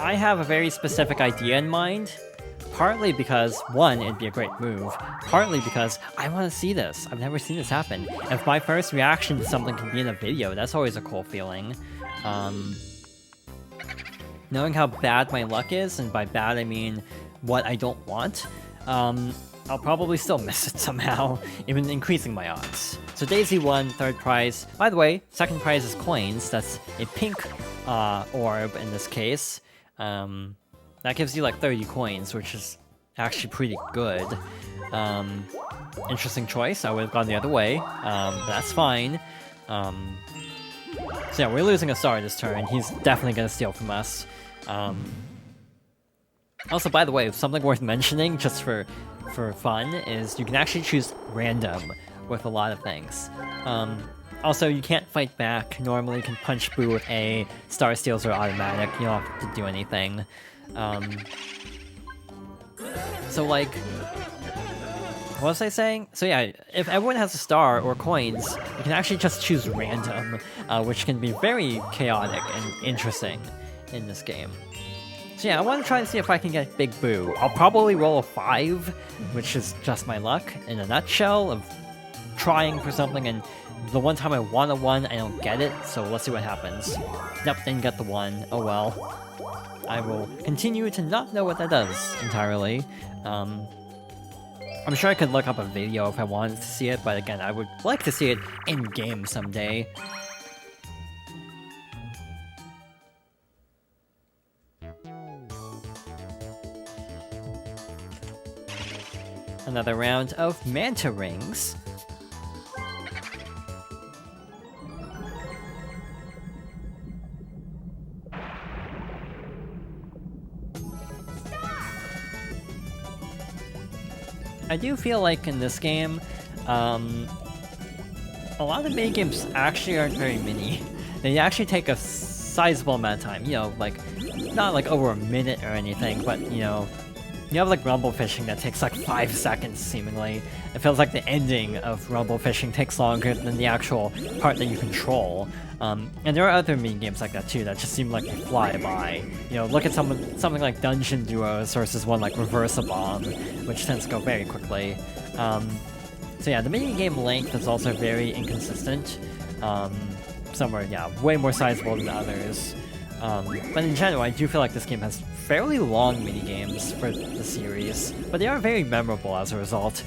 I have a very specific idea in mind. Partly because, one, it'd be a great move. Partly because I want to see this. I've never seen this happen. If my first reaction to something can be in a video, that's always a cool feeling. Knowing how bad my luck is, and by bad I mean what I don't want, I'll probably still miss it somehow, even increasing my odds. So Daisy won, third prize. By the way, second prize is coins. That's a pink orb in this case. That gives you like 30 coins, which is actually pretty good. Interesting choice. I would have gone the other way. That's fine. So yeah, we're losing a star this turn. He's definitely gonna steal from us. Also, by the way, something worth mentioning, just for fun, is you can actually choose random with a lot of things. Also, you can't fight back. Normally, you can punch Boo with A. Star steals are automatic. You don't have to do anything. So like, what was I saying? So yeah, if everyone has a star or coins, you can actually just choose random, which can be very chaotic and interesting in this game. So yeah, I want to try and see if I can get Big Boo. I'll probably roll a 5, which is just my luck in a nutshell of trying for something, and the one time I want a 1, I don't get it, so let's see what happens. Yep, didn't get the 1. Oh well. I will continue to not know what that does entirely. I'm sure I could look up a video if I wanted to see it, but again, I would like to see it in-game someday. Another round of Manta Rings. I do feel like in this game, a lot of minigames actually aren't very mini. They actually take a sizable amount of time, you know, like, not like over a minute or anything, but, you know, you have like Rumble Fishing that takes like 5 seconds, seemingly. It feels like the ending of Rumble Fishing takes longer than the actual part that you control. And there are other minigames like that too that just seem like they fly by. You know, look at something like Dungeon Duos versus one like Reverse-A-Bomb, which tends to go very quickly. So yeah, the minigame length is also very inconsistent. Some are, yeah, way more sizable than others. But in general, I do feel like this game has fairly long minigames for the series, but they are very memorable as a result.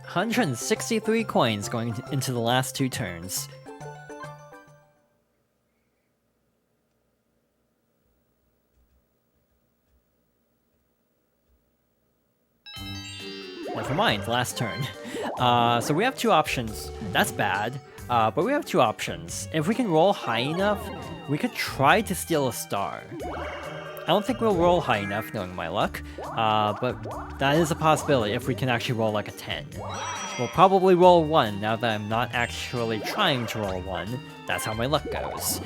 $163 coins going into the last 2 turns. Never mind, last turn. So we have 2 options. That's bad, but we have 2 options. If we can roll high enough, we could try to steal a star. I don't think we'll roll high enough, knowing my luck, but that is a possibility if we can actually roll like a 10. We'll probably roll 1 now that I'm not actually trying to roll 1. That's how my luck goes.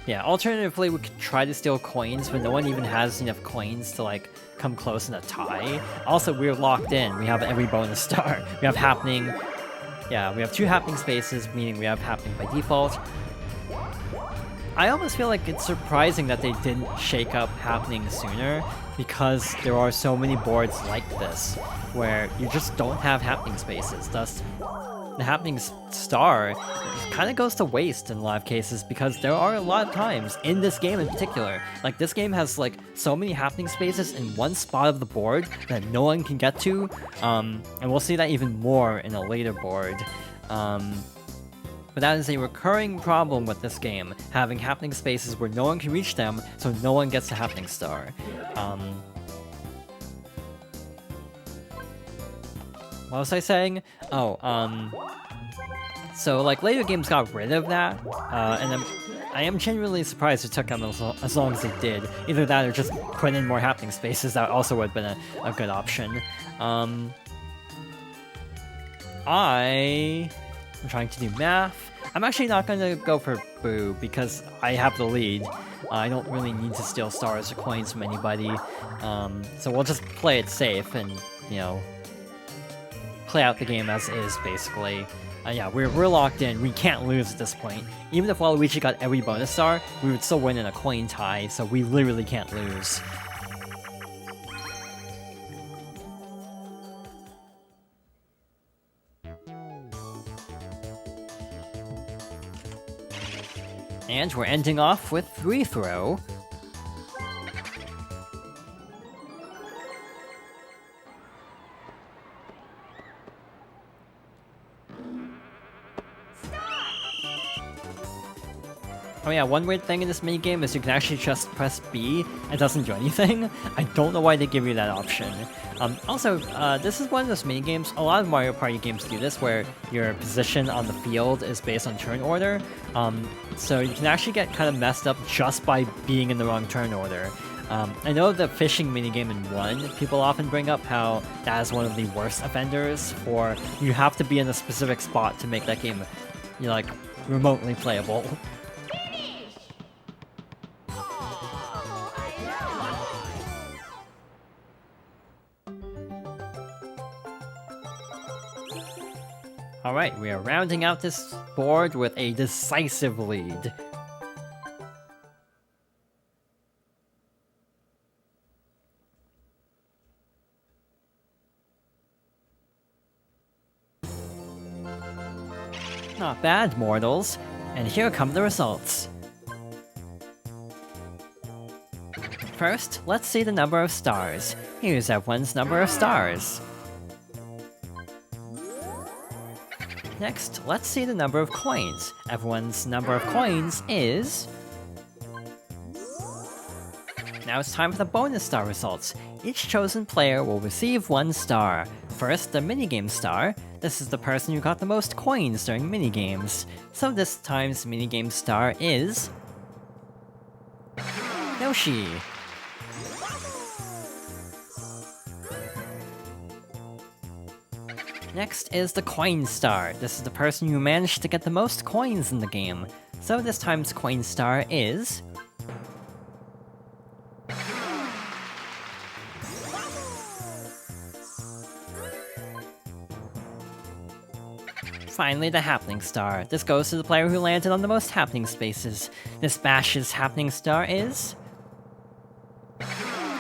Yeah, alternatively, we could try to steal coins, but no one even has enough coins to like come close in a tie. Also, we're locked in. We have every bonus star. We have Happening. Yeah, we have 2 Happening spaces, meaning we have Happening by default. I almost feel like it's surprising that they didn't shake up Happening sooner, because there are so many boards like this, where you just don't have Happening spaces. Thus, the Happening star kind of goes to waste in a lot of cases, because there are a lot of times, in this game in particular, like this game has like so many Happening spaces in one spot of the board that no one can get to, and we'll see that even more in a later board. But that is a recurring problem with this game, having Happening spaces where no one can reach them, so no one gets the Happening star. What was I saying? Oh, so like later games got rid of that, and I am genuinely surprised it took them as long as it did. Either that or just put in more Happening spaces, that also would have been a good option. I I'm trying to do math. I'm actually not going to go for Boo because I have the lead. I don't really need to steal stars or coins from anybody. So we'll just play it safe and, you know, play out the game as is, basically. Yeah, we're locked in. We can't lose at this point. Even if Waluigi got every bonus star, we would still win in a coin tie, so we literally can't lose. And we're ending off with 3-throw. Oh yeah, one weird thing in this minigame is you can actually just press B, it doesn't do anything. I don't know why they give you that option. Also, this is one of those minigames, a lot of Mario Party games do this, where your position on the field is based on turn order. So you can actually get kind of messed up just by being in the wrong turn order. I know the fishing minigame in 1, people often bring up how that is one of the worst offenders, for you have to be in a specific spot to make that game, you know, like, remotely playable. Alright, we are rounding out this board with a decisive lead. Not bad, mortals. And here come the results. First, let's see the number of stars. Here's everyone's number of stars. Next, let's see the number of coins. Everyone's number of coins is... Now it's time for the bonus star results. Each chosen player will receive 1 star. First, the minigame star. This is the person who got the most coins during minigames. So this time's minigame star is... Yoshi. Next is the Coin Star. This is the person who managed to get the most coins in the game. So this time's Coin Star is... Finally, the Happening Star. This goes to the player who landed on the most happening spaces. This Bash's Happening Star is...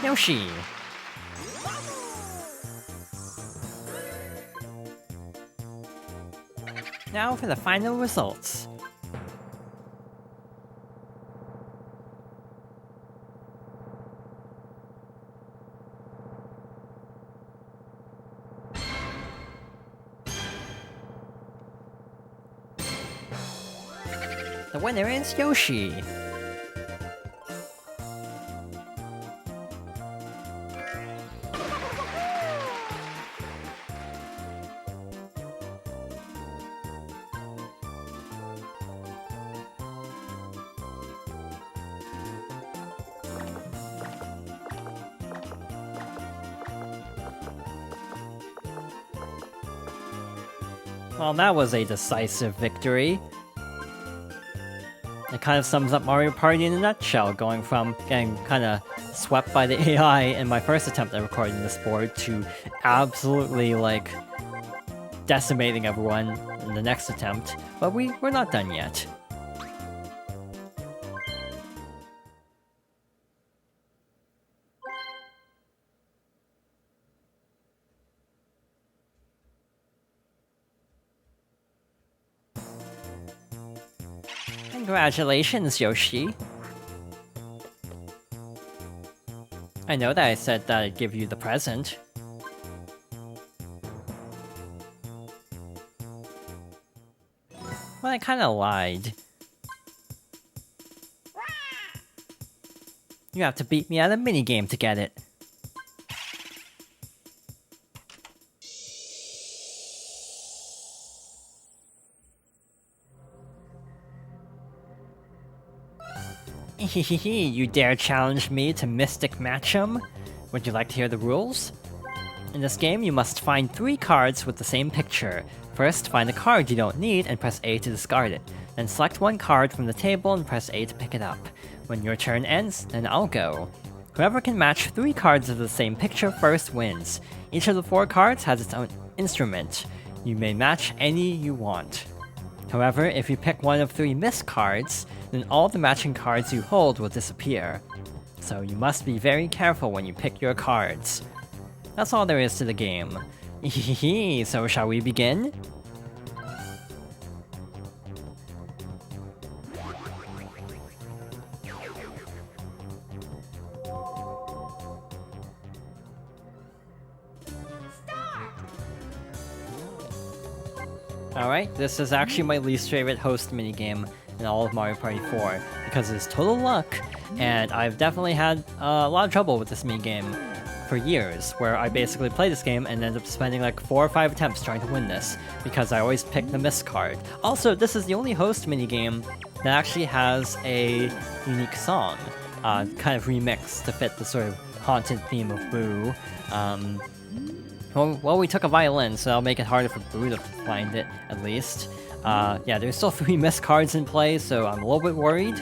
Yoshi. Now for the final results. The winner is Yoshi. Well, that was a decisive victory. It kind of sums up Mario Party in a nutshell, going from getting kind of swept by the AI in my first attempt at recording this board to absolutely, like, decimating everyone in the next attempt. But we're not done yet. Congratulations, Yoshi. I know that I said that I'd give you the present. Well, I kinda lied. You have to beat me at a minigame to get it. Hehehe, you dare challenge me to Mystic Match'em? Would you like to hear the rules? In this game, you must find 3 cards with the same picture. First, find a card you don't need and press A to discard it. Then select one card from the table and press A to pick it up. When your turn ends, then I'll go. Whoever can match 3 cards of the same picture first wins. Each of the 4 cards has its own instrument. You may match any you want. However, if you pick one of 3 missed cards, then all the matching cards you hold will disappear. So you must be very careful when you pick your cards. That's all there is to the game. So shall we begin? Alright, this is actually my least favorite host minigame in all of Mario Party 4, because it's total luck, and I've definitely had a lot of trouble with this minigame for years, where I basically play this game and end up spending like 4 or 5 attempts trying to win this, because I always pick the miss card. Also, this is the only host minigame that actually has a unique song, kind of remixed to fit the sort of haunted theme of Boo. Well, we took a violin, so that'll make it harder for Boo to find it, at least. Yeah, there's still 3 missed cards in play, so I'm a little bit worried.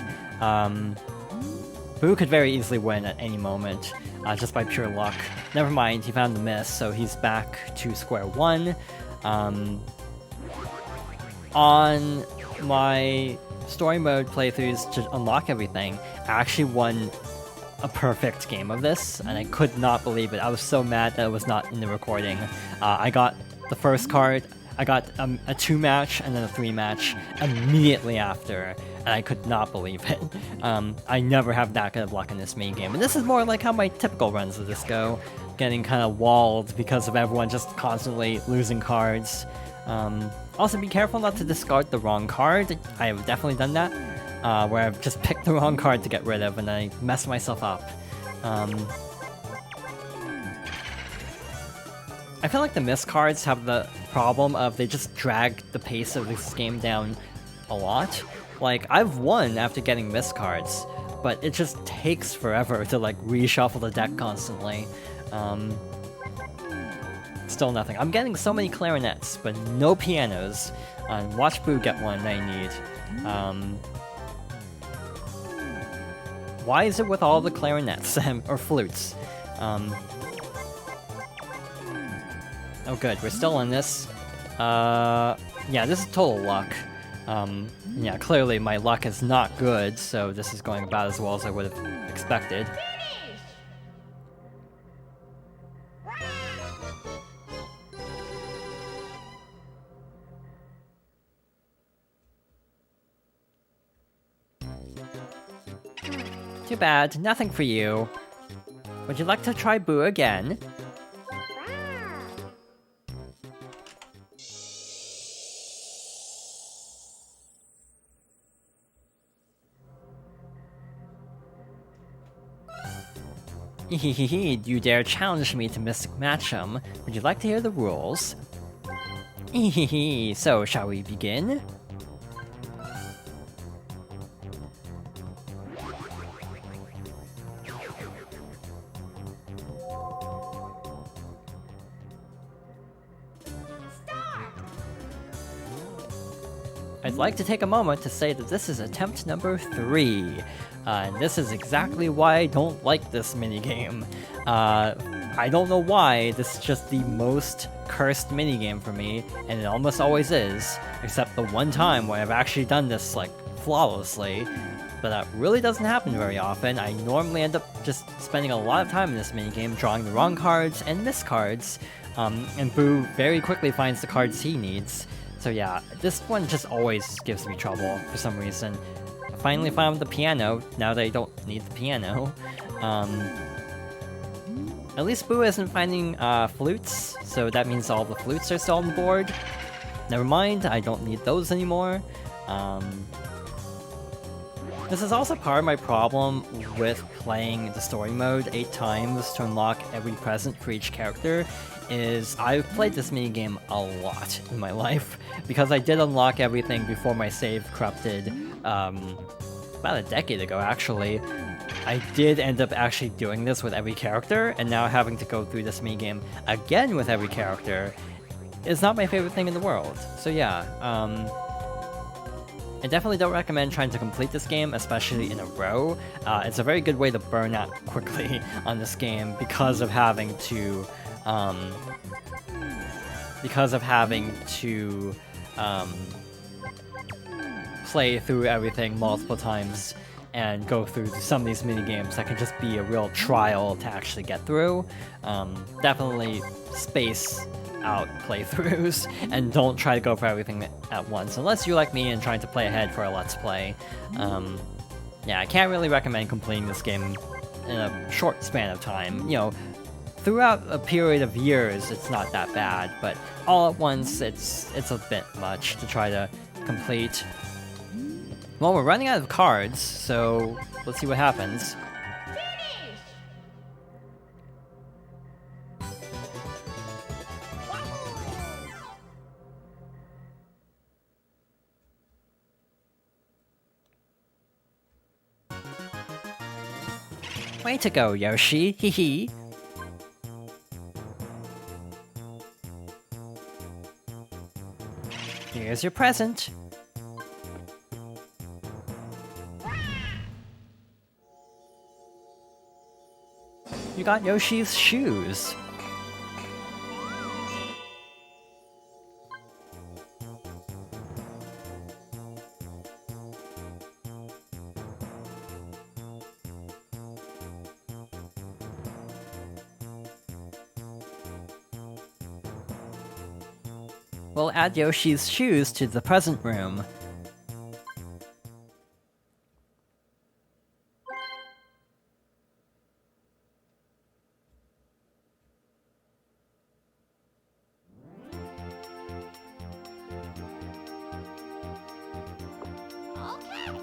Boo could very easily win at any moment, just by pure luck. Never mind, he found the miss, so he's back to square one. On my story mode playthroughs to unlock everything, I actually won a perfect game of this, and I could not believe it. I was so mad that it was not in the recording. I got the first card, I got a 2 match and then a 3 match immediately after, and I could not believe it. I never have that kind of luck in this main game, and this is more like how my typical runs of this go, getting kind of walled because of everyone just constantly losing cards. Also, be careful not to discard the wrong card. I have definitely done that. Where I've just picked the wrong card to get rid of and I mess myself up. I feel like the miss cards have the problem of they just drag the pace of this game down a lot. Like, I've won after getting miss cards, but it just takes forever to like reshuffle the deck constantly. Still nothing. I'm getting so many clarinets, but no pianos. Watch Boo get one I need. Why is it with all the clarinets or flutes? Oh good, we're still in this. Yeah, this is total luck. Yeah, clearly my luck is not good, so this is going about as well as I would have expected. Too bad, nothing for you. Would you like to try Boo again? You dare challenge me to Mystic Match'em. Would you like to hear the rules? So, shall we begin? I'd like to take a moment to say that this is attempt number 3, and this is exactly why I don't like this minigame. I don't know why, this is just the most cursed minigame for me, and it almost always is, except the one time where I've actually done this, like, flawlessly, but that really doesn't happen very often. I normally end up just spending a lot of time in this minigame drawing the wrong cards and miss cards, and Boo very quickly finds the cards he needs. So yeah, this one just always gives me trouble for some reason. I finally found the piano, now that I don't need the piano. At least Boo isn't finding flutes, so that means all the flutes are still on the board. Never mind, I don't need those anymore. This is also part of my problem with playing the story mode 8 times to unlock every present for each character, is I've played this minigame a lot in my life, because I did unlock everything before my save corrupted about a decade ago actually. I did end up actually doing this with every character, and now having to go through this minigame again with every character is not my favorite thing in the world. So yeah, I definitely don't recommend trying to complete this game, especially in a row. It's a very good way to burn out quickly on this game because of having to, play through everything multiple times and go through some of these mini games that can just be a real trial to actually get through. Definitely space out playthroughs and don't try to go for everything at once unless you're like me and trying to play ahead for a let's play. Yeah, I can't really recommend completing this game in a short span of time. You know, throughout a period of years it's not that bad, but all at once it's a bit much to try to complete. Well, we're running out of cards, so let's see what happens. Way to go, Yoshi, hee hee. Here's your present. You got Yoshi's shoes. We'll add Yoshi's shoes to the present room.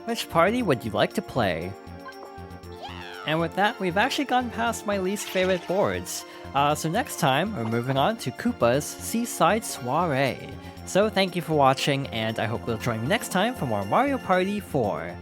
Which party would you like to play? And with that, we've actually gone past my least favorite boards. So next time, we're moving on to Koopa's Seaside Soiree. So thank you for watching, and I hope you'll join me next time for more Mario Party 4.